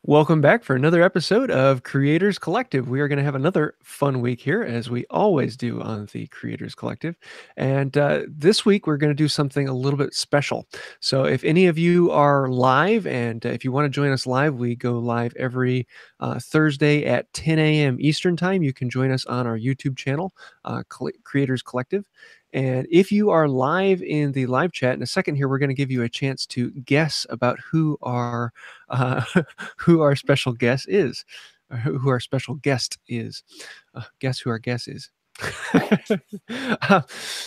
Welcome back for another episode of Creators Collective. We are going to have another fun week here, as we always do on the Creators Collective. And this week, we're going to do something a little bit special. So, if any of you are live, and if you want to join us live, we go live every Thursday at 10 a.m. Eastern Time. You can join us on our YouTube channel, Creators Collective. And if you are live in the live chat, in a second here, we're going to give you a chance to guess about who our who our special guest is, or who our special guest is. Guess who our guest is.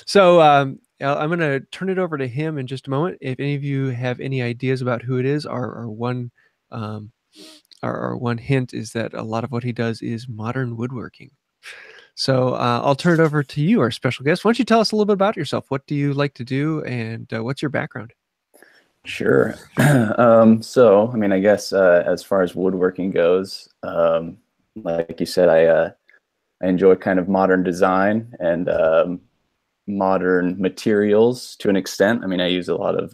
So I'm going to turn it over to him in just a moment. If any of you have any ideas about who it is, our one our one hint is that a lot of what he does is modern woodworking. So I'll turn it over to you, our special guest. Why don't you tell us a little bit about yourself? What do you like to do, and what's your background? Sure. So, I mean, I guess as far as woodworking goes, like you said, I enjoy kind of modern design and modern materials to an extent. I mean, I use a lot of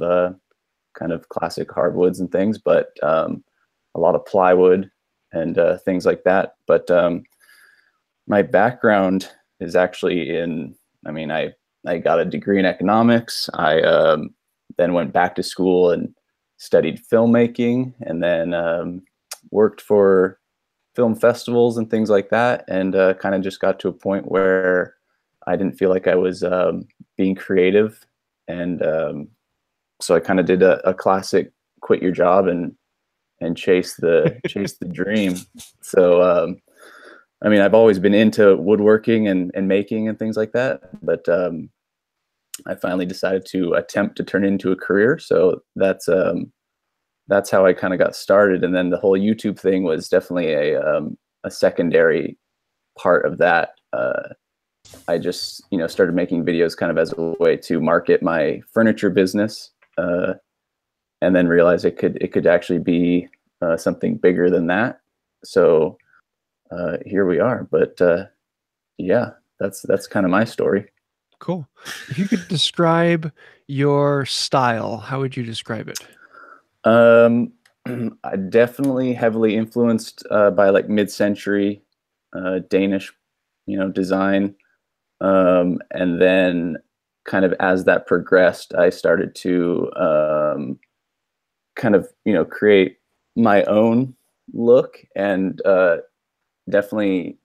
kind of classic hardwoods and things, but a lot of plywood and things like that. But my background is actually I mean, I got a degree in economics. I then went back to school and studied filmmaking, and then worked for film festivals and things like that, and kind of just got to a point where I didn't feel like I was being creative. And so I kind of did a classic quit your job and chase the dream. So I mean, I've always been into woodworking and making and things like that, but I finally decided to attempt to turn it into a career. So that's how I kind of got started. And then the whole YouTube thing was definitely a secondary part of that. I just, started making videos kind of as a way to market my furniture business, and then realized it could actually be something bigger than that. So here we are. But yeah, that's kind of my story. Cool. If you could describe your style, how would you describe it? I definitely heavily influenced by like mid-century Danish, design. And then kind of as that progressed, I started to kind of, create my own look, and definitely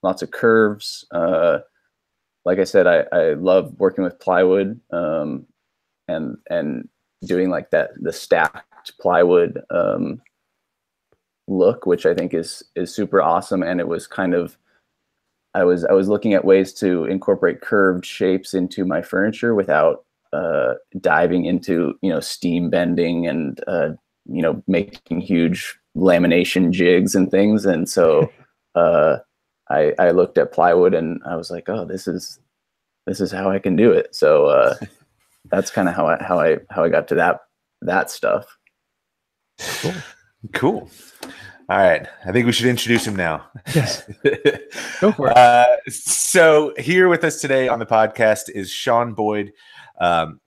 lots of curves. Like I said, I love working with plywood, and doing like the stacked plywood look, which I think is super awesome. And it was kind of, I was looking at ways to incorporate curved shapes into my furniture without diving into steam bending and making huge lamination jigs and things. And so I looked at plywood and I was like, oh, this is how I can do it. So that's kind of how I got to that stuff. Cool. All right. I think we should introduce him now. Yes. Go for it. So here with us today on the podcast is Shaun Boyd.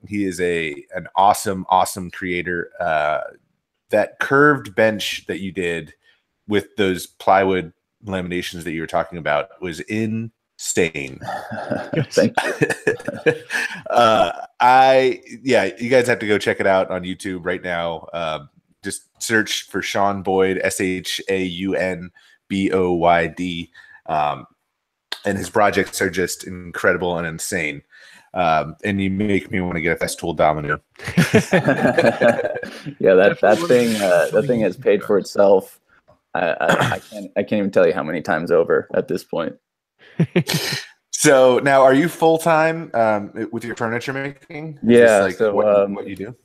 He is an awesome creator. That curved bench that you did with those plywood laminations that you were talking about was insane. Thank you. You guys have to go check it out on YouTube right now. Just search for Shaun Boyd, ShaunBoyd, and his projects are just incredible and insane. And you make me want to get a festival domino. Yeah, that thing has paid for itself. I can't even tell you how many times over at this point. So now, are you full time with your furniture making? Yeah. Is this like what you do?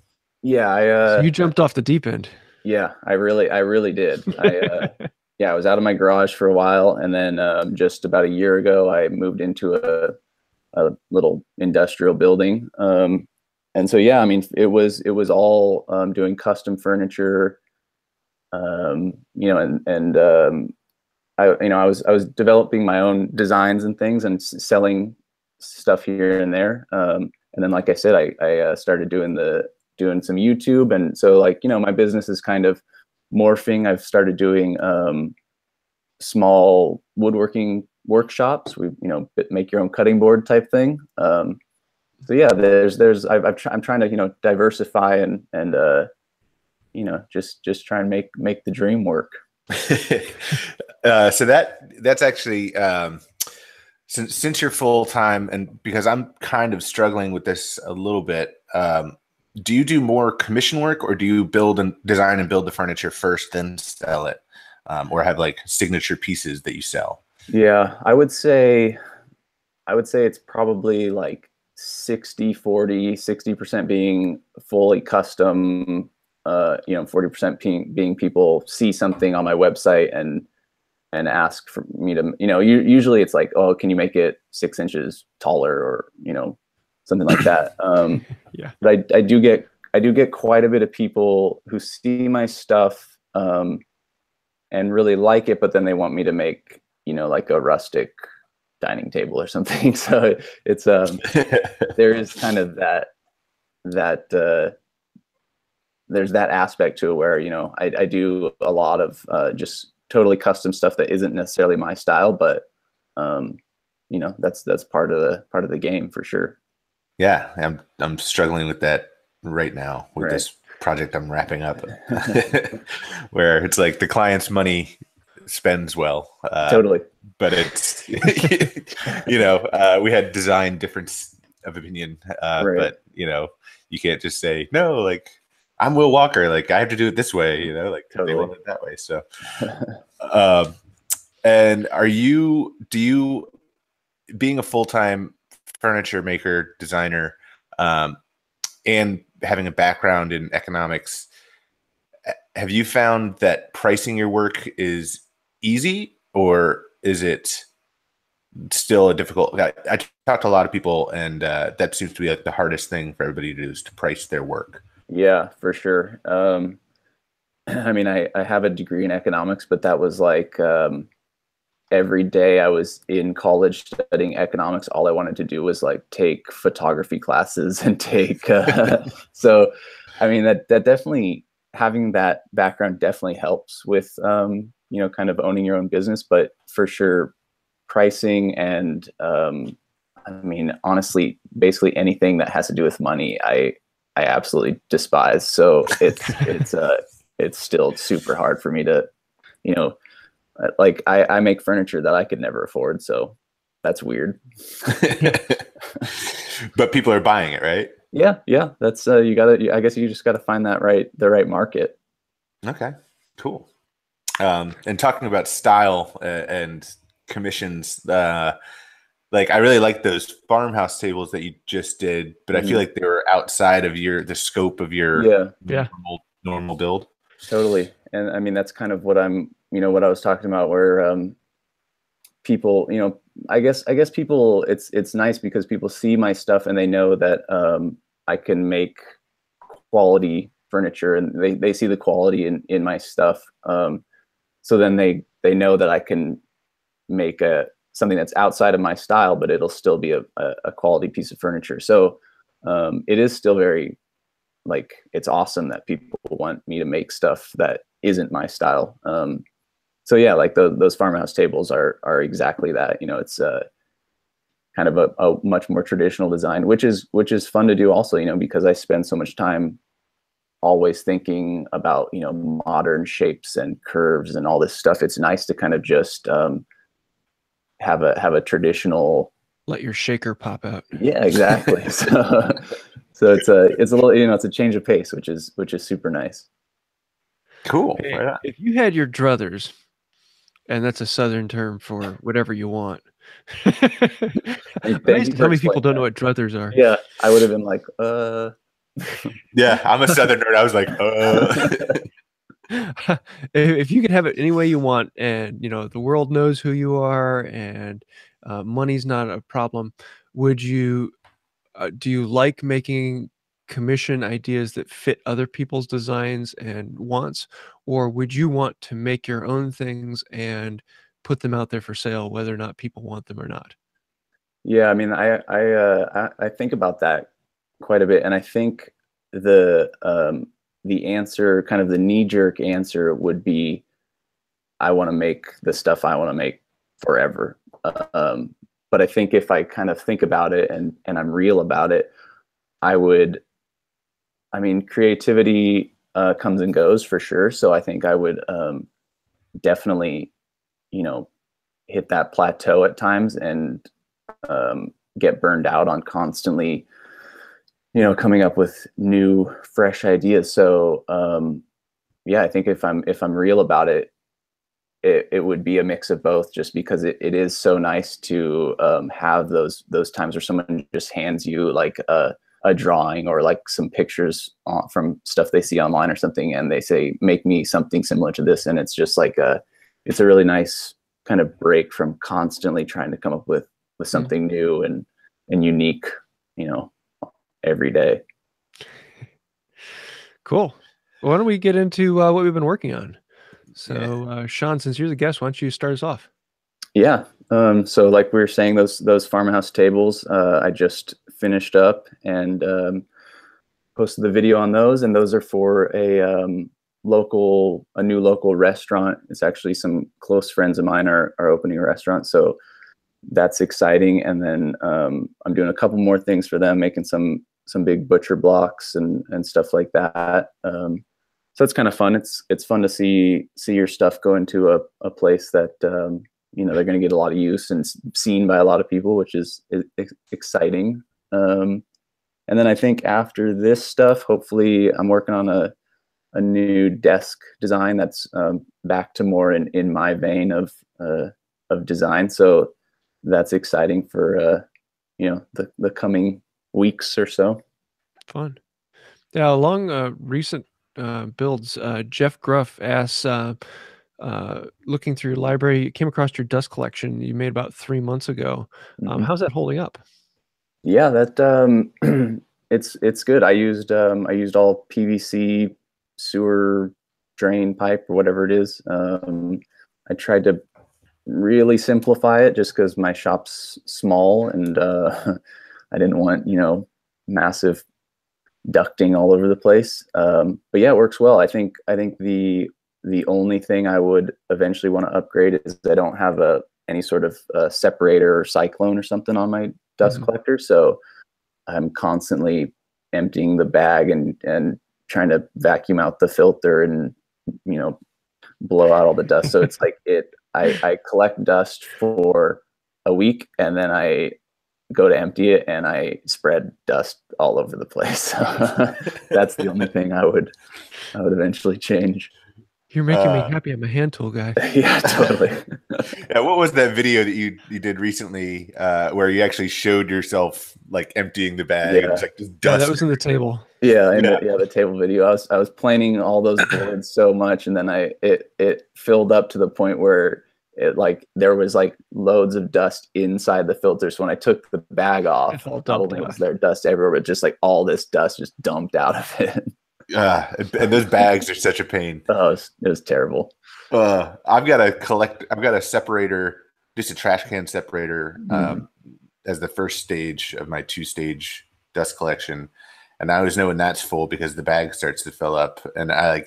Yeah, So you jumped off the deep end. Yeah, I really did. I was out of my garage for a while, and then just about a year ago, I moved into a little industrial building. And so, yeah, I mean, it was all doing custom furniture, and I was developing my own designs and things and selling stuff here and there. And then, like I said, I started doing some YouTube. And so, like, my business is kind of morphing. I've started doing small woodworking workshops. We, make your own cutting board type thing. So yeah, I'm trying to, diversify and just try and make the dream work. So that's actually, since you're full time, and because I'm kind of struggling with this a little bit, do you do more commission work, or do you build and design and build the furniture first, then sell it, or have like signature pieces that you sell? Yeah, I would say it's probably like 60% being fully custom, 40% being people see something on my website and ask for me to, usually it's like, oh, can you make it 6 inches taller, or, something like that. Yeah. But I do get quite a bit of people who see my stuff, and really like it, but then they want me to make, like a rustic dining table or something. So it's, there is kind of that there's that aspect to it where, I do a lot of, just totally custom stuff that isn't necessarily my style, but, that's part of the game for sure. Yeah. I'm struggling with that right now with Right. this project I'm wrapping up, where it's like the client's money spends well. Totally. But it's, we had design difference of opinion, Right. but you can't just say, no, like, I'm Will Walker, like I have to do it this way, like Totally. they want it that way. So, and do you, being a full-time furniture maker, designer, and having a background in economics, have you found that pricing your work is easy, or is it still a difficult? I talk to a lot of people, and that seems to be like the hardest thing for everybody to do, is to price their work. Yeah, for sure. I mean, I have a degree in economics, but that was like, every day I was in college studying economics, all I wanted to do was like take photography classes and take, so, I mean, that definitely, having that background definitely helps with, kind of owning your own business, but for sure, pricing and, I mean, honestly, basically anything that has to do with money, I absolutely despise. So it's still super hard for me to, like I make furniture that I could never afford. So that's weird. But people are buying it, right? Yeah. That's, I guess you just got to find the right market. Okay, cool. And talking about style and commissions, like I really like those farmhouse tables that you just did, but I feel like they were outside of the scope of your normal build. Totally. And I mean, that's kind of what what I was talking about, where, people, I guess people, it's nice because people see my stuff and they know that, I can make quality furniture, and they see the quality in my stuff. So then they know that I can make something that's outside of my style, but it'll still be a quality piece of furniture. So, it is still very, like, it's awesome that people want me to make stuff that isn't my style. So yeah, like those farmhouse tables are exactly that. It's kind of a much more traditional design, which is fun to do also, because I spend so much time always thinking about, modern shapes and curves and all this stuff. It's nice to kind of just, have a traditional, let your shaker pop out. Yeah, exactly. So it's a little, it's a change of pace, which is super nice. Cool. Hey, Right on. if you had your druthers, and that's a Southern term for whatever you want. Amazing how many people don't know what druthers are. Yeah, I would have been like, Yeah, I'm a Southern nerd. I was like, if you could have it any way you want, and the world knows who you are, and money's not a problem, would you do you like making commission ideas that fit other people's designs and wants, or would you want to make your own things and put them out there for sale, whether or not people want them or not? Yeah, I mean, I think about that quite a bit, and I think the the answer, kind of the knee-jerk answer would be, I want to make the stuff I want to make forever. But I think if I kind of think about it and I'm real about it, I mean, creativity comes and goes for sure. So I think I would definitely, you know, hit that plateau at times and get burned out on constantly, you know, coming up with new, fresh ideas. So yeah, I think if I'm real about it, it would be a mix of both, just because it is so nice to have those times where someone just hands you like a drawing or like some pictures from stuff they see online or something, and they say, make me something similar to this. And it's just like it's a really nice kind of break from constantly trying to come up with something new and unique, you know, every day. Cool. Why don't we get into what we've been working on? So, Shaun, since you're the guest, why don't you start us off? Yeah. So like we were saying, those farmhouse tables, I just finished up and posted the video on those, and those are for a new local restaurant. It's actually some close friends of mine are opening a restaurant, so that's exciting. And then I'm doing a couple more things for them, making some big butcher blocks and stuff like that. So it's kind of fun. It's fun to see your stuff go into a place that you know, they're going to get a lot of use and seen by a lot of people, which is exciting. And then I think after this stuff, hopefully I'm working on a new desk design that's back to more in my vein of design. So that's exciting for you know, the coming weeks or so. Fun. Yeah, along recent builds, Jeff Gruff asks, looking through your library, came across your dust collection you made about 3 months ago. How's that holding up? Yeah, that it's good. I used all PVC sewer drain pipe or whatever it is. I tried to really simplify it just because my shop's small and I didn't want, you know, massive ducting all over the place. But yeah, it works well. I think the only thing I would eventually want to upgrade is I don't have any sort of separator or cyclone or something on my dust collector. So I'm constantly emptying the bag and trying to vacuum out the filter and, you know, blow out all the dust. So it's like I collect dust for a week and then I go to empty it and I spread dust all over the place. That's the only thing I would eventually change. You're making me happy. I'm a hand tool guy. Yeah, totally. Yeah, what was that video that you did recently where you actually showed yourself like emptying the bag? Yeah, and it's like just dust. That was in the table. Yeah, the table video. I was planing all those boards so much, and then it filled up to the point where there was like loads of dust inside the filter. So when I took the bag off, not only was there dust everywhere, but just like all this dust just dumped out of it. And those bags are such a pain. Oh, it was terrible. I've got a separator, just a trash can separator, as the first stage of my 2-stage dust collection. And I always know when that's full because the bag starts to fill up. And I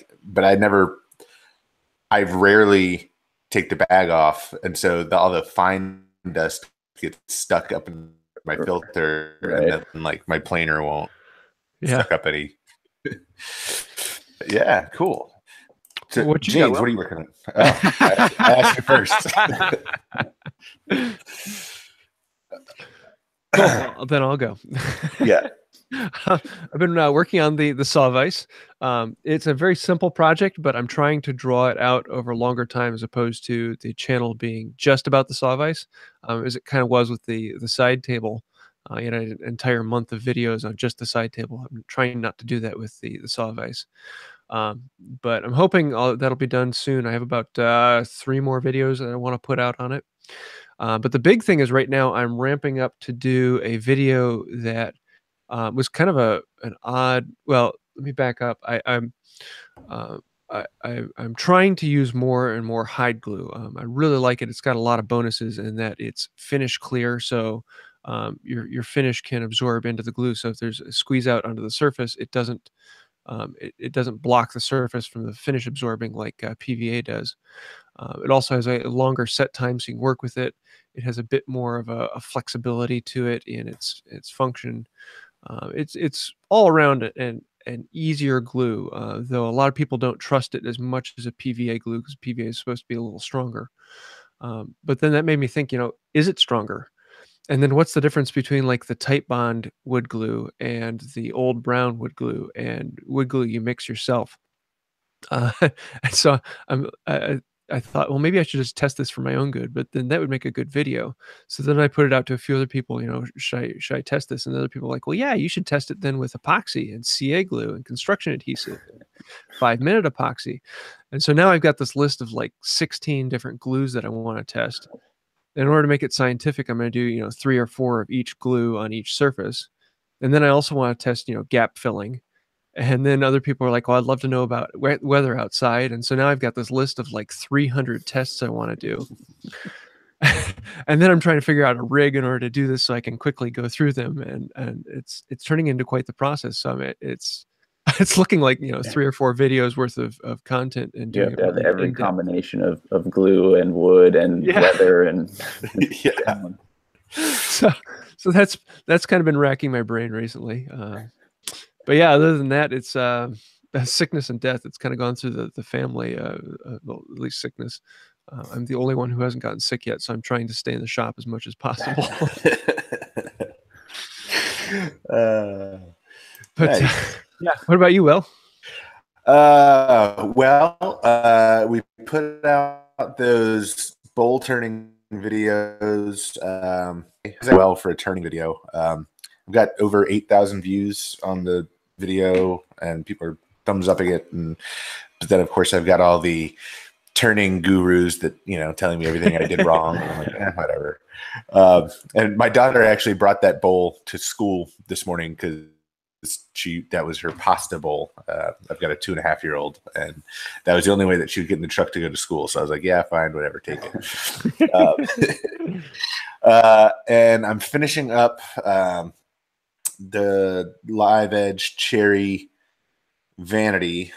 rarely take the bag off. And so all the fine dust gets stuck up in my filter, and then like my planer won't suck up any. Yeah, cool. So, James, what are you working on? I asked you first. Cool. Then I'll go. Yeah. I've been working on the saw vise. It's a very simple project, but I'm trying to draw it out over longer time as opposed to the channel being just about the saw vise, as it kind of was with the side table. You know, an entire month of videos on just the side table. I'm trying not to do that with the saw vise. But I'm hoping that'll be done soon. I have about 3 more videos that I want to put out on it. But the big thing is right now I'm ramping up to do a video that was kind of an odd. Well, let me back up. I'm trying to use more and more hide glue. I really like it. It's got a lot of bonuses in that it's finish clear, so your finish can absorb into the glue. So if there's a squeeze out onto the surface, it doesn't It doesn't block the surface from the finish absorbing like PVA does. It also has a longer set time, so you can work with it. It has a bit more of a flexibility to it in its function. It's all around an easier glue, though a lot of people don't trust it as much as a PVA glue because PVA is supposed to be a little stronger. But then that made me think, is it stronger? And then what's the difference between like the Type Bond wood glue and the old brown wood glue and wood glue you mix yourself? Uh, and so I thought, well, maybe I should just test this for my own good, but then that would make a good video. So then I put it out to a few other people, should I test this? And other people were like, well, yeah, you should test it then with epoxy and CA glue and construction adhesive, 5-minute epoxy. And so now I've got this list of like 16 different glues that I want to test. In order to make it scientific, I'm going to do, 3 or 4 of each glue on each surface. And then I also want to test, gap filling. And then other people are like, well, I'd love to know about weather outside. And so now I've got this list of like 300 tests I want to do. And then I'm trying to figure out a rig in order to do this so I can quickly go through them. And it's turning into quite the process. So it's looking like, 3 or 4 videos worth of content. And You have to have really every in-depth. Combination of glue and wood and weather and Yeah. So that's kind of been racking my brain recently. But yeah, other than that, it's sickness and death. It's kind of gone through the family, well, at least sickness. I'm the only one who hasn't gotten sick yet, so I'm trying to stay in the shop as much as possible. But Nice. yeah, what about you, Will? We put out those bowl turning videos well for a turning video. I've got over 8,000 views on the video, and people are thumbs upping it. But then, of course, I've got all the turning gurus that telling me everything I did wrong. And I'm like, whatever. And my daughter actually brought that bowl to school this morning because that was her pasta bowl. I've got a 2.5-year-old, and that was the only way that she would get in the truck to go to school. So I was like, yeah, fine, whatever, take it. And I'm finishing up the Live Edge Cherry Vanity.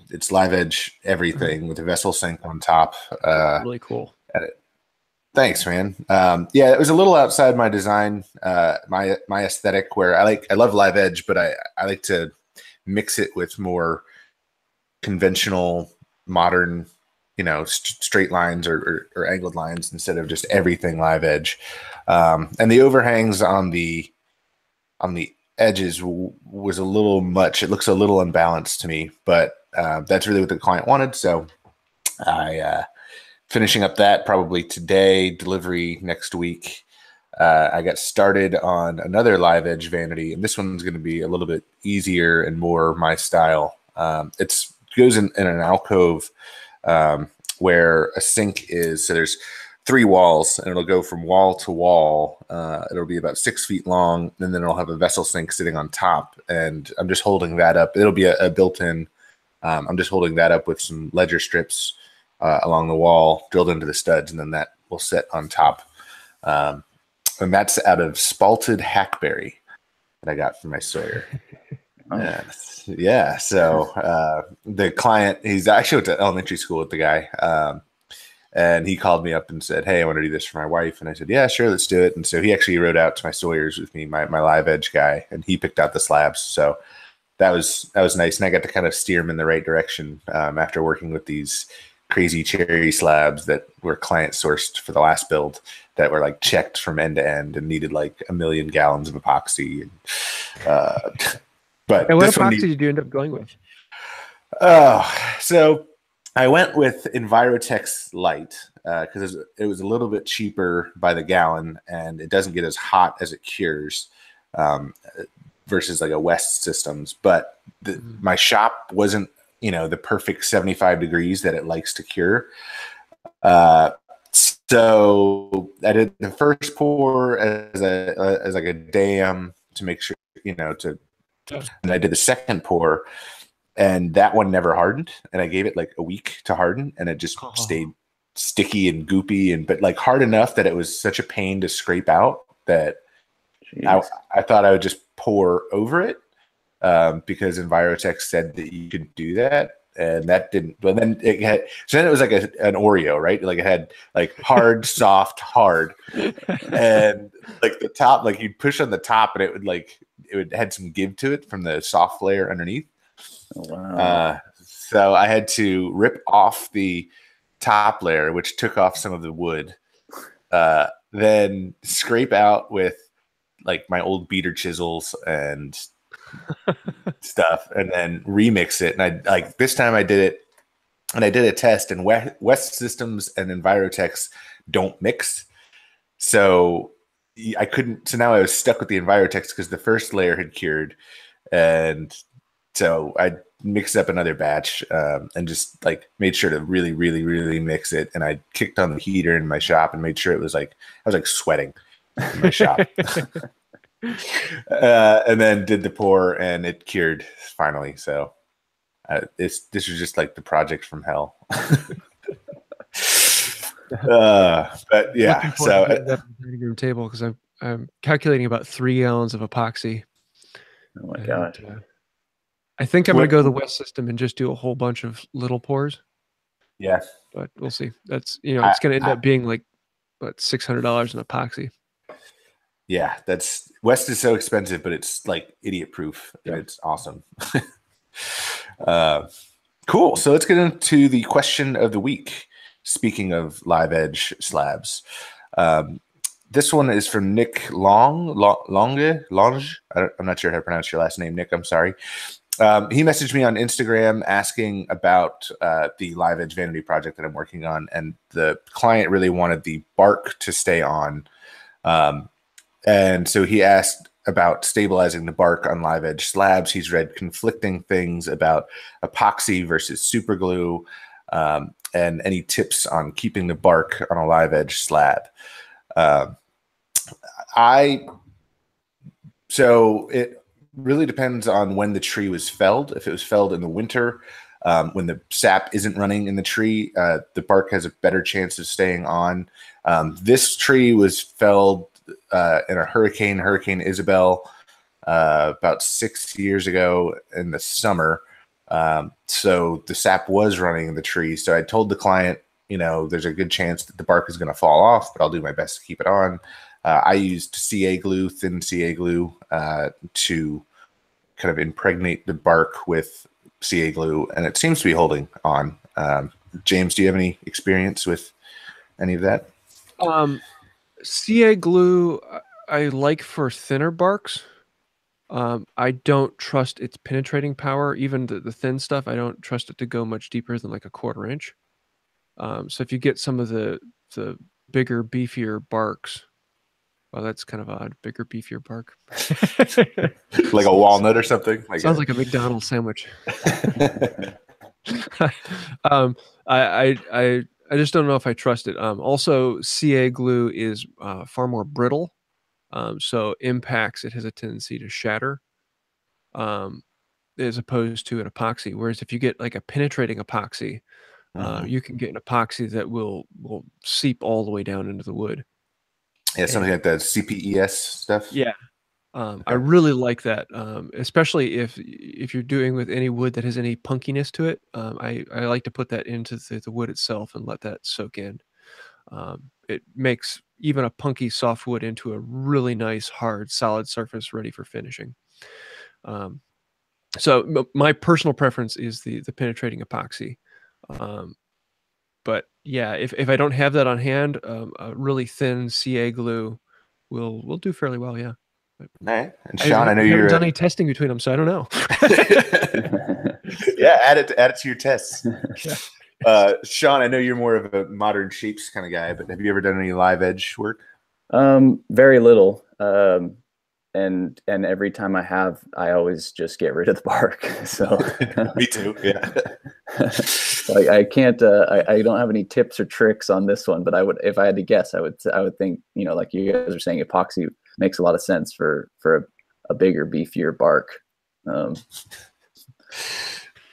It's Live Edge everything with a vessel sink on top. Really cool. Thanks, man. Yeah, it was a little outside my design, my aesthetic, where I love Live Edge, but I like to mix it with more conventional, modern, straight lines or angled lines instead of just everything Live Edge. And the overhangs on the edges was a little much. It looks a little unbalanced to me, but that's really what the client wanted. So I finishing up that probably today, delivery next week. I got started on another Live Edge Vanity, and this one's going to be a little bit easier and more my style. It goes in an alcove where a sink is. So there's 3 walls, and it'll go from wall to wall. It'll be about 6 feet long, and then it'll have a vessel sink sitting on top. And I'm just holding that up. It'll be a built-in. I'm just holding that up with some ledger strips along the wall, drilled into the studs, and then that will sit on top. And that's out of spalted hackberry that I got from my sawyer. Yeah. So the client, he's actually went to elementary school with the guy. And he called me up and said, hey, I want to do this for my wife. And I said, yeah, sure, let's do it. And so he actually rode out to my sawyers with me, my Live Edge guy, and he picked out the slabs. So that was nice. And I got to kind of steer him in the right direction after working with these crazy cherry slabs that were client sourced for the last build that were like checked from end to end and needed like 1 million gallons of epoxy. But and what epoxy did you end up going with? So I went with Envirotex Light because it was a little bit cheaper by the gallon, and it doesn't get as hot as it cures versus like a West Systems. But my shop wasn't, the perfect 75 degrees that it likes to cure. So I did the first pour as like a dam to make sure, and I did the second pour. And that one never hardened, and I gave it like a week to harden, and it just stayed sticky and goopy, but like hard enough that it was such a pain to scrape out that I thought I would just pour over it. because Envirotech said that you could do that. And that didn't, but then it was like an Oreo, right? Like it had like hard, soft, hard. And like the top, like you'd push on the top and it would had some give to it from the soft layer underneath. Oh, wow. So I had to rip off the top layer, which took off some of the wood, then scrape out with like my old beater chisels and stuff, and then remix it. And this time I did it, and I did a test, and West Systems and Envirotechs don't mix. So I couldn't, so now I was stuck with the Envirotechs because the first layer had cured. And so I mixed up another batch and just like made sure to really, really, really mix it. And I kicked on the heater in my shop and made sure it was like, I was like sweating in my shop. And then did the pour, and it cured finally. So this was just like the project from hell. But yeah, so that dining room table, because I'm calculating about 3 gallons of epoxy. Oh my gosh. I think I'm going to go the West system and just do a whole bunch of little pours. Yeah, but we'll see. That's it's going to end up being like what, $600 in epoxy. Yeah, that's West is so expensive, but it's like idiot proof. Yeah. And it's awesome. Cool. So let's get into the question of the week. Speaking of live edge slabs, this one is from Nick Longe. I'm not sure how to pronounce your last name, Nick. I'm sorry. He messaged me on Instagram asking about the live edge vanity project that I'm working on, and the client really wanted the bark to stay on. And so he asked about stabilizing the bark on live edge slabs. He's read conflicting things about epoxy versus super glue, and any tips on keeping the bark on a live edge slab. So it really depends on when the tree was felled. If it was felled in the winter, when the sap isn't running in the tree, the bark has a better chance of staying on. This tree was felled in a Hurricane Isabel, about 6 years ago in the summer. So the sap was running in the tree. So I told the client, there's a good chance that the bark is going to fall off, but I'll do my best to keep it on. I used CA glue, thin CA glue, to kind of impregnate the bark with CA glue, and it seems to be holding on. James, do you have any experience with any of that? CA glue I like for thinner barks. I don't trust its penetrating power. Even the thin stuff, I don't trust it to go much deeper than like a 1/4 inch. So if you get some of the bigger, beefier barks, well, that's kind of odd. Bigger, beefier bark. Like a walnut or something? Sounds like a McDonald's sandwich. I just don't know if I trust it. Also, CA glue is far more brittle. So impacts, it has a tendency to shatter, as opposed to an epoxy. Whereas if you get like a penetrating epoxy, you can get an epoxy that will seep all the way down into the wood. Yeah, something like the CPES stuff. Yeah. Okay. I really like that, especially if you're doing with any wood that has any punkiness to it. I like to put that into the wood itself and let that soak in. It makes even a punky soft wood into a really nice, hard, solid surface ready for finishing. So my personal preference is the penetrating epoxy. But yeah, if I don't have that on hand, a really thin CA glue will do fairly well. Yeah. All right. And Shaun, I know you've done any testing between them, so I don't know. Yeah, add it to your tests. Yeah. Shaun, I know you're more of a modern shapes kind of guy, but have you ever done any live edge work? Very little. And every time I always just get rid of the bark. So me too. Yeah. Like I can't. I don't have any tips or tricks on this one, but if I had to guess, I would think, like you guys are saying, epoxy makes a lot of sense for a bigger, beefier bark.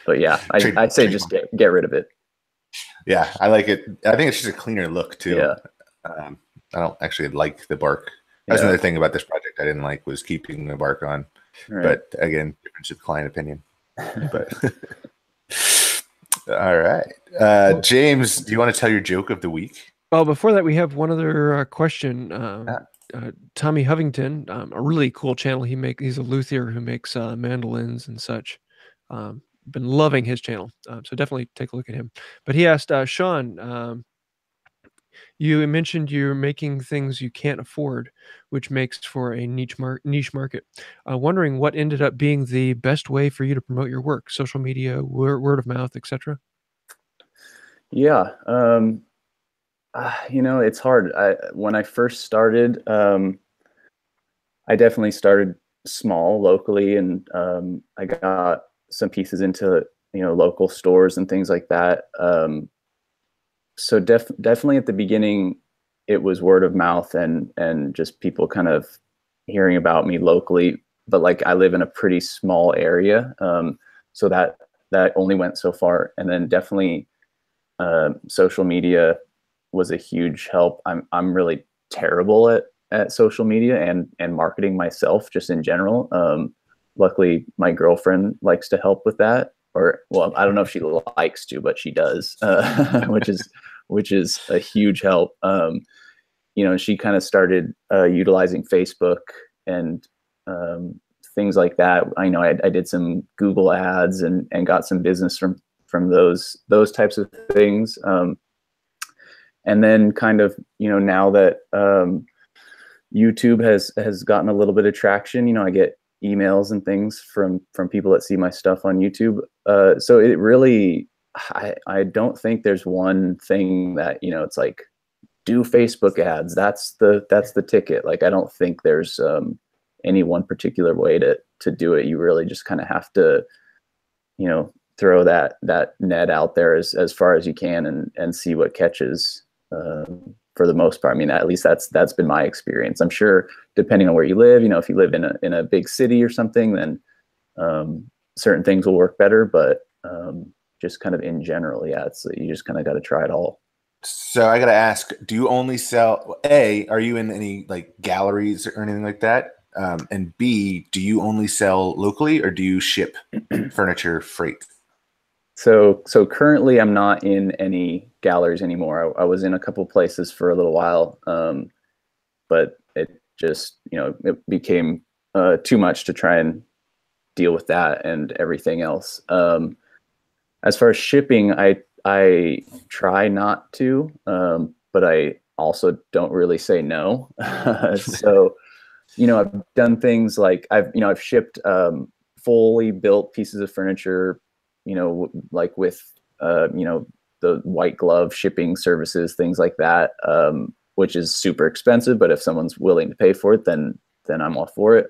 But yeah, I say just get rid of it. Yeah, I like it. I think it's just a cleaner look too. Yeah. I don't actually like the bark. That's another thing about this project I didn't like, was keeping the bark on. Right. But again, difference of client opinion. But all right, James, do you want to tell your joke of the week? Well, before that, we have one other question. Tommy Hovington, a really cool channel. He's a luthier who makes mandolins and such. Been loving his channel, so definitely take a look at him. But he asked, Shaun, you mentioned you're making things you can't afford, which makes for a niche market. Wondering what ended up being the best way for you to promote your work: social media, word of mouth, etc. Yeah. It's hard. When I first started, I definitely started small locally, and I got some pieces into local stores and things like that. So definitely at the beginning, it was word of mouth and just people kind of hearing about me locally. But like I live in a pretty small area, so that only went so far. And then definitely social media was a huge help. I'm really terrible at social media and marketing myself just in general. Luckily, my girlfriend likes to help with that, or well, I don't know if she likes to, but she does, which is a huge help. She kind of started utilizing Facebook and things like that. I know I did some Google ads and got some business from those types of things. And then kind of, now that YouTube has gotten a little bit of traction, I get emails and things from people that see my stuff on YouTube. So it really, I don't think there's one thing that, it's like, do Facebook ads. That's the ticket. Like, I don't think there's any one particular way to do it. You really just kind of have to, throw that net out there as far as you can and see what catches. For the most part, I mean, at least that's been my experience. I'm sure depending on where you live, if you live in a big city or something, then certain things will work better. But just kind of in general, yeah, you just kind of got to try it all. So I got to ask, do you only sell, A, are you in any like galleries or anything like that? And B, do you only sell locally or do you ship furniture freight? So currently I'm not in any galleries anymore. I was in a couple places for a little while, but it just, it became too much to try and deal with that and everything else. As far as shipping, I try not to, but I also don't really say no. So, I've done things like I've shipped fully built pieces of furniture, like with, the white glove shipping services, things like that, which is super expensive. But if someone's willing to pay for it, then I'm all for it.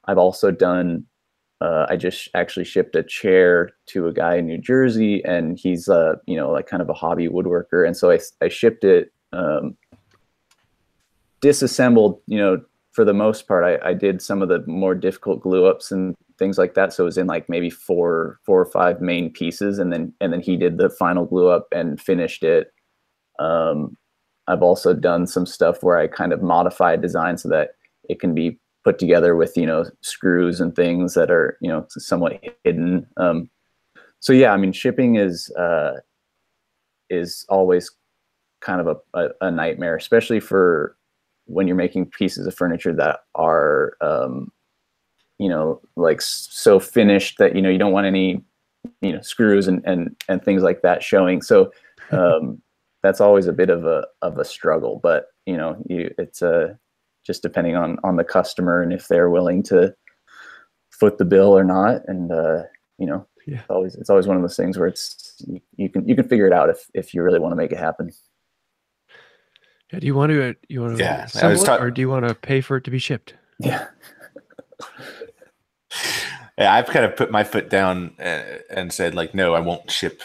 I've also done, I just actually shipped a chair to a guy in New Jersey, and he's, like kind of a hobby woodworker. And so I shipped it disassembled, for the most part. I did some of the more difficult glue ups and things like that. So it was in like maybe four or five main pieces, and then he did the final glue up and finished it. I've also done some stuff where I kind of modify a design so that it can be put together with, screws and things that are, somewhat hidden. So yeah, I mean, shipping is always kind of a nightmare, especially for when you're making pieces of furniture that are, like so finished that, you don't want any, screws and things like that showing. So that's always a bit of a struggle, but it's just depending on the customer and if they're willing to foot the bill or not. And, yeah. It's always one of those things where you can figure it out if you really want to make it happen. Yeah, do you want to assemble it, or do you want to pay for it to be shipped? Yeah. Yeah, I've kind of put my foot down and said, like, no, I won't ship,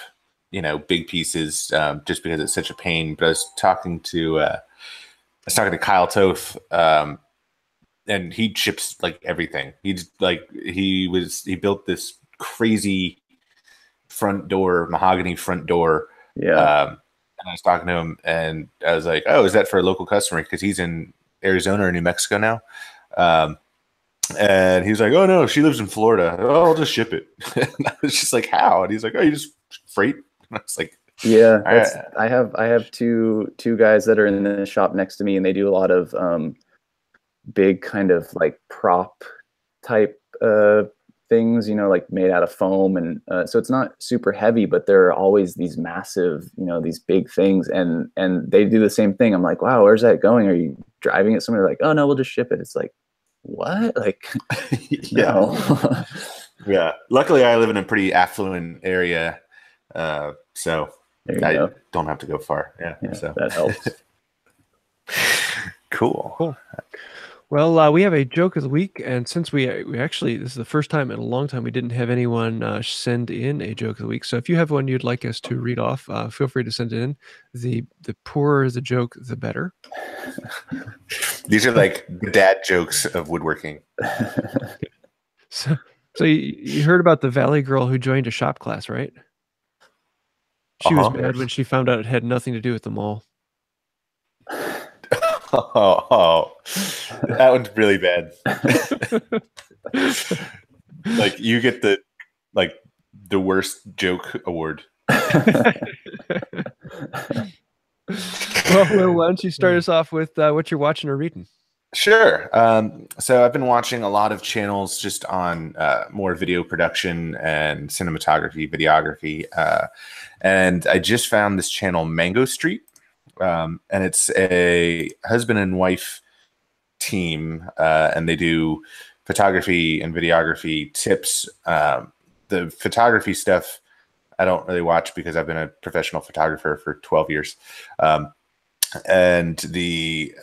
big pieces just because it's such a pain. But I was talking to Kyle Toth, and he ships like everything. He built this crazy mahogany front door. Yeah. And I was talking to him, and I was like, "Oh, is that for a local customer?" Because he's in Arizona or New Mexico now. And he was like, "Oh no, she lives in Florida. Oh, I'll just ship it." And I was just like, "How?" And he's like, "Oh, you just freight." And I was like, Yeah, "All right." I have two guys that are in the shop next to me, and they do a lot of big kind of like prop type things, like made out of foam, and so it's not super heavy, but there are always these massive, these big things, and they do the same thing. I'm like, wow, where's that going? Are you driving it somewhere? Like, oh no, we'll just ship it. It's like, what? Like, Yeah. no. Yeah. Luckily, I live in a pretty affluent area, so I don't have to go far. Yeah, so that helps. Cool. Well, we have a joke of the week, and since we actually, this is the first time in a long time we didn't have anyone send in a joke of the week. So if you have one you'd like us to read off, feel free to send it in. The poorer the joke, the better. These are like dad jokes of woodworking. So you heard about the Valley girl who joined a shop class, right? She was mad when she found out it had nothing to do with the mall. Oh, that one's really bad. Like you get the worst joke award. Well, why don't you start us off with what you're watching or reading? Sure. So I've been watching a lot of channels just on more video production and cinematography, videography, and I just found this channel, Mango Street. And it's a husband and wife team, and they do photography and videography tips. The photography stuff I don't really watch because I've been a professional photographer for 12 years. And the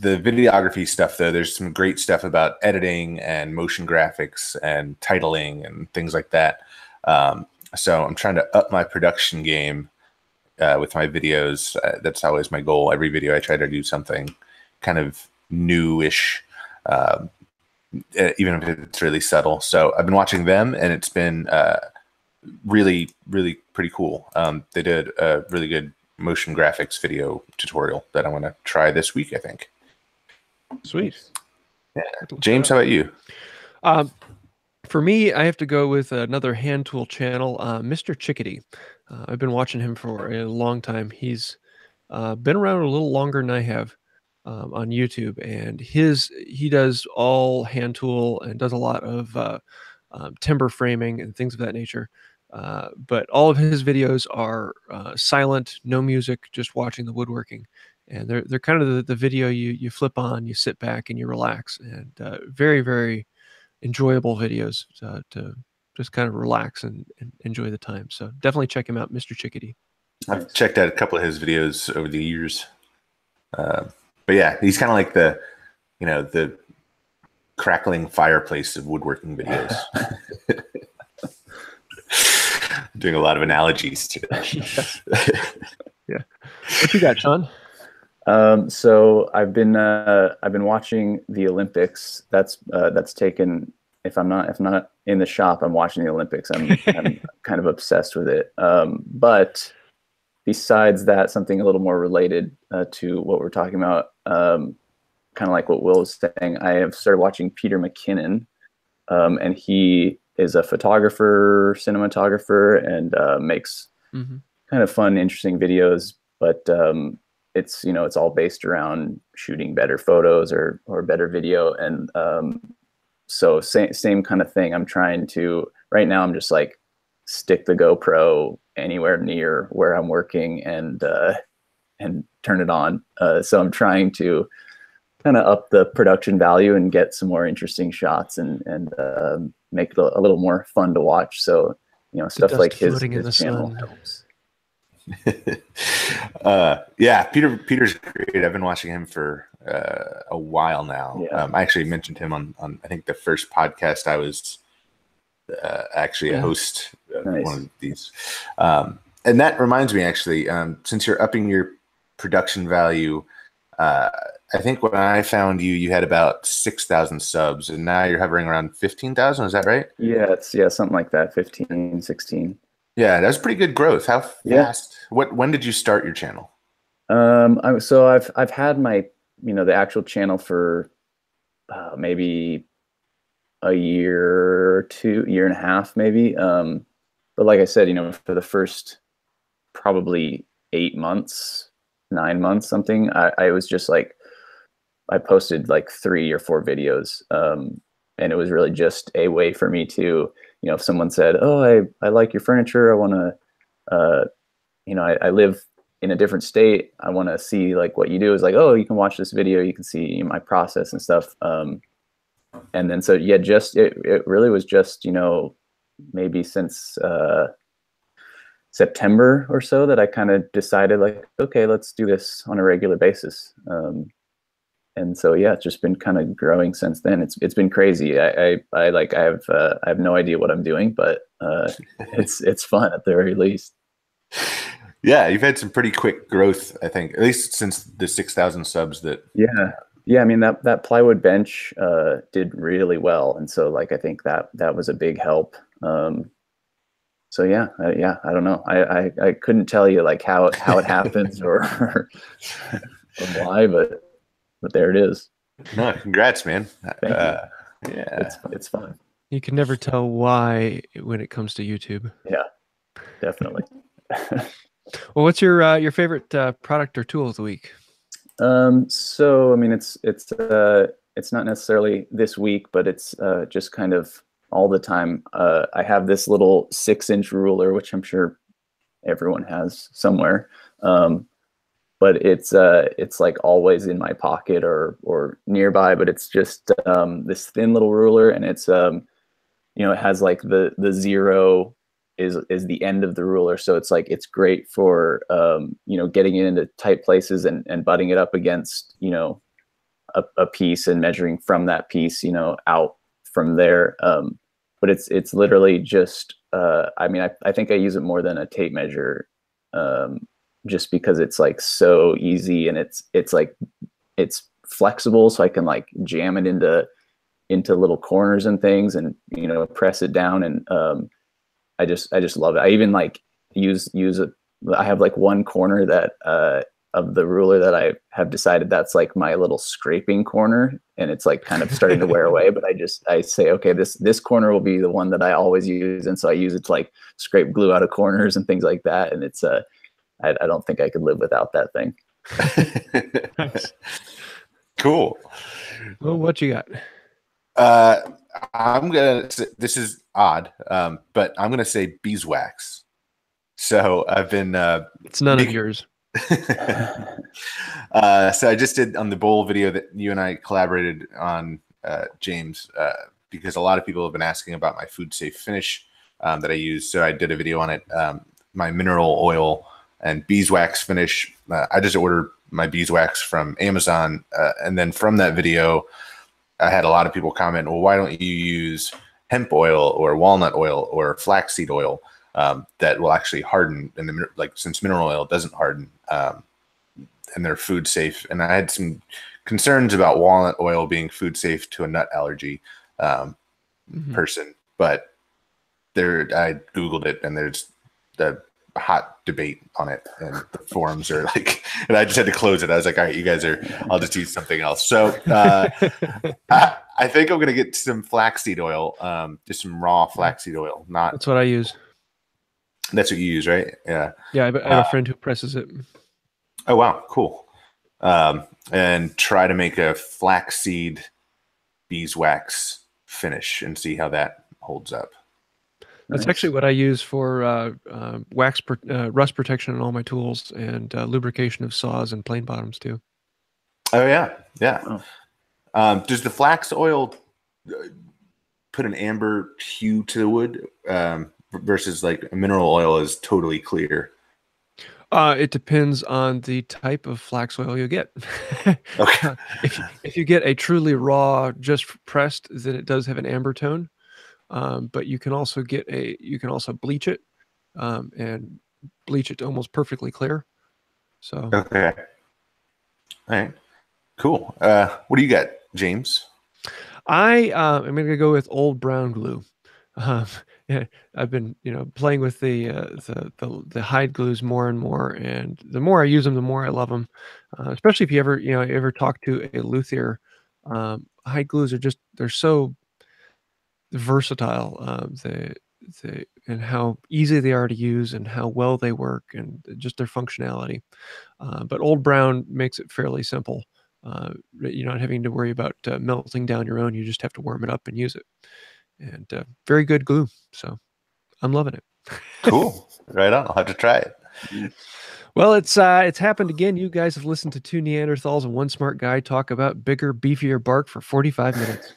videography stuff, though, there's some great stuff about editing and motion graphics and titling and things like that. So I'm trying to up my production game with my videos. That's always my goal. Every video I try to do something kind of newish, even if it's really subtle. So I've been watching them, and it's been really, really pretty cool. They did a really good motion graphics video tutorial that I'm going to try this week, I think. Sweet. Yeah. James, how about you? For me, I have to go with another hand tool channel, Mr. Chickadee. I've been watching him for a long time. He's been around a little longer than I have on YouTube, and he does all hand tool and does a lot of timber framing and things of that nature. But all of his videos are silent, no music, just watching the woodworking. And they're kind of the video you flip on, you sit back and you relax, and very, very enjoyable videos to just kind of relax and enjoy the time. So definitely check him out, Mr. Chickadee. I've checked out a couple of his videos over the years. But yeah, he's kind of like the crackling fireplace of woodworking videos. Doing a lot of analogies to that. Yeah. What you got, Shaun? So I've been watching the Olympics. That's taken, if I'm not in the shop, I'm watching the Olympics. I'm kind of obsessed with it. But besides that, something a little more related to what we're talking about, kind of like what Will was saying, I have started watching Peter McKinnon, and he is a photographer, cinematographer, and makes kind of fun, interesting videos. But it's it's all based around shooting better photos or better video, and so same kind of thing. I'm trying to right now. I'm just like stick the GoPro anywhere near where I'm working and turn it on. So I'm trying to kind of up the production value and get some more interesting shots and make it a little more fun to watch. So stuff like his channel helps. Yeah, Peter's great. I've been watching him for a while now. Yeah. I actually mentioned him on I think the first podcast I was actually a host of one of these. And that reminds me, actually, since you're upping your production value, I think when I found you had about 6,000 subs, and now you're hovering around 15,000. Is that right? Yeah, something like that, 15, 16. Yeah, that's pretty good growth. How fast? When did you start your channel? So I've had my the actual channel for maybe a year or two, year and a half maybe. But like I said, for the first probably 8 months, 9 months, something, I was just like, I posted like 3 or 4 videos. And it was really just a way for me to, if someone said, oh, I like your furniture, I want to, I live in a different state, I want to see like what you do, is like, oh, you can watch this video, you can see my process and stuff. And then, so yeah, it really was just, maybe since September or so that I kind of decided like, okay, let's do this on a regular basis. And so, yeah, it's just been kind of growing since then. It's been crazy. I have no idea what I'm doing, but it's fun at the very least. Yeah, you've had some pretty quick growth, I think, at least since the 6,000 subs that. Yeah. I mean, that plywood bench did really well. And so like, I think that was a big help. So yeah, I don't know. I couldn't tell you like how it happens or why, but there it is. No, congrats, man. Yeah, it's fun. You can never tell why when it comes to YouTube. Yeah, definitely. Well, what's your favorite product or tool of the week? So I mean, it's not necessarily this week, but it's just kind of all the time. I have this little 6-inch ruler, which I'm sure everyone has somewhere. But it's like always in my pocket or nearby, but it's just this thin little ruler, and it's it has like the 0 is the end of the ruler, so it's like it's great for getting it into tight places and butting it up against a piece and measuring from that piece out from there. But it's literally just I mean, I think I use it more than a tape measure, just because it's like so easy, and it's like it's flexible, so I can like jam it into little corners and things, and press it down, and I just love it. I even like use it. I have like one corner that of the ruler that I have decided that's like my little scraping corner, and it's like kind of starting to wear away, but I say, okay, this corner will be the one that I always use, and so I use it to like scrape glue out of corners and things like that, and it's I don't think I could live without that thing. Cool. Well, what you got? This is odd, but I'm gonna say beeswax. So I've been it's none of yours. So I just did on the bowl video that you and I collaborated on, James, because a lot of people have been asking about my food safe finish that I use. So I did a video on it, my mineral oil and beeswax finish. I just ordered my beeswax from Amazon, and then from that video, I had a lot of people comment, well, why don't you use hemp oil or walnut oil or flaxseed oil that will actually harden? And since mineral oil doesn't harden, and they're food safe. And I had some concerns about walnut oil being food safe to a nut allergy person, but I Googled it, and there's the hot debate on it, and the forums are like, and I just had to close it. I was like, all right, you guys I'll just use something else. So I think I'm gonna get some flaxseed oil, just some raw flaxseed oil. That's what I use. That's what you use, right? Yeah. Yeah, I have a friend who presses it. Oh wow, cool. And try to make a flaxseed beeswax finish and see how that holds up. That's actually what I use for rust protection on all my tools, and lubrication of saws and plane bottoms too. Oh yeah. Does the flax oil put an amber hue to the wood, versus like mineral oil is totally clear? It depends on the type of flax oil you get. Okay. If you get a truly raw, just pressed, then it does have an amber tone. But you can also bleach it, and bleach it to almost perfectly clear. So okay, all right, cool. What do you got, James? I'm gonna go with old brown glue. Yeah, I've been playing with the hide glues more and more, and the more I use them, the more I love them. Especially if you ever talk to a luthier, hide glues they're so versatile and how easy they are to use and how well they work and just their functionality. But Old Brown makes it fairly simple. You're not having to worry about melting down your own. You just have to warm it up and use it. And very good glue. So I'm loving it. Cool. Right on. I'll have to try it. Well, it's happened again. You guys have listened to two Neanderthals and one smart guy talk about bigger, beefier bark for 45 minutes.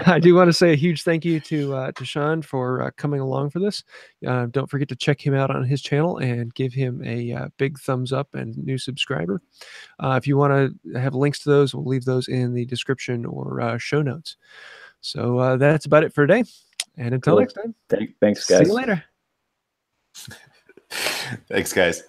I do want to say a huge thank you to Shaun for coming along for this. Don't forget to check him out on his channel and give him a big thumbs up and new subscriber. If you want to have links to those, we'll leave those in the description or show notes. So that's about it for today. And until next time. Thanks, guys. See you later. Thanks, guys.